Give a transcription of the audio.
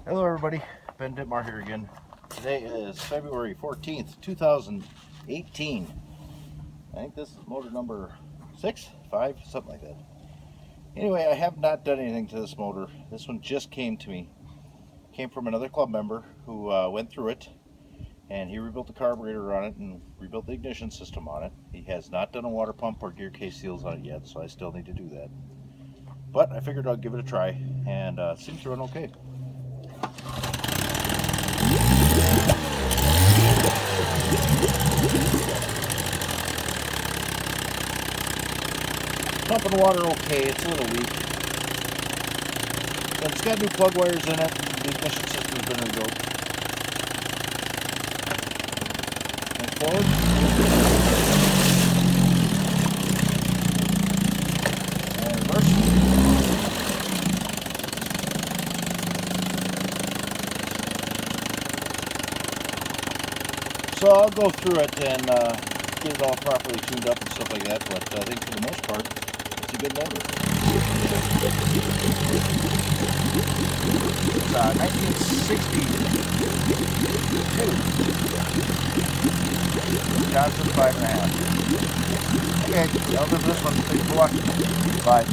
Hello everybody, Ben Dittmar here again. Today is February 14th, 2018. I think this is motor number 6, 5, something like that. Anyway, I have not done anything to this motor. This one just came to me. Came from another club member who went through it, and he rebuilt the carburetor on it and rebuilt the ignition system on it. He has not done a water pump or gear case seals on it yet, so I still need to do that. But I figured I'd give it a try, and it seems to run okay. Pumping water okay, it's a little weak. But it's got new plug wires in it, the ignition system's been rebuilt. And forward. And reverse. So I'll go through it and get it all properly tuned up and stuff like that, but I think for the most part, it's a good motor. It's 1962 Johnson 5.5. Okay, that'll do for this one. Thanks for watching. Bye.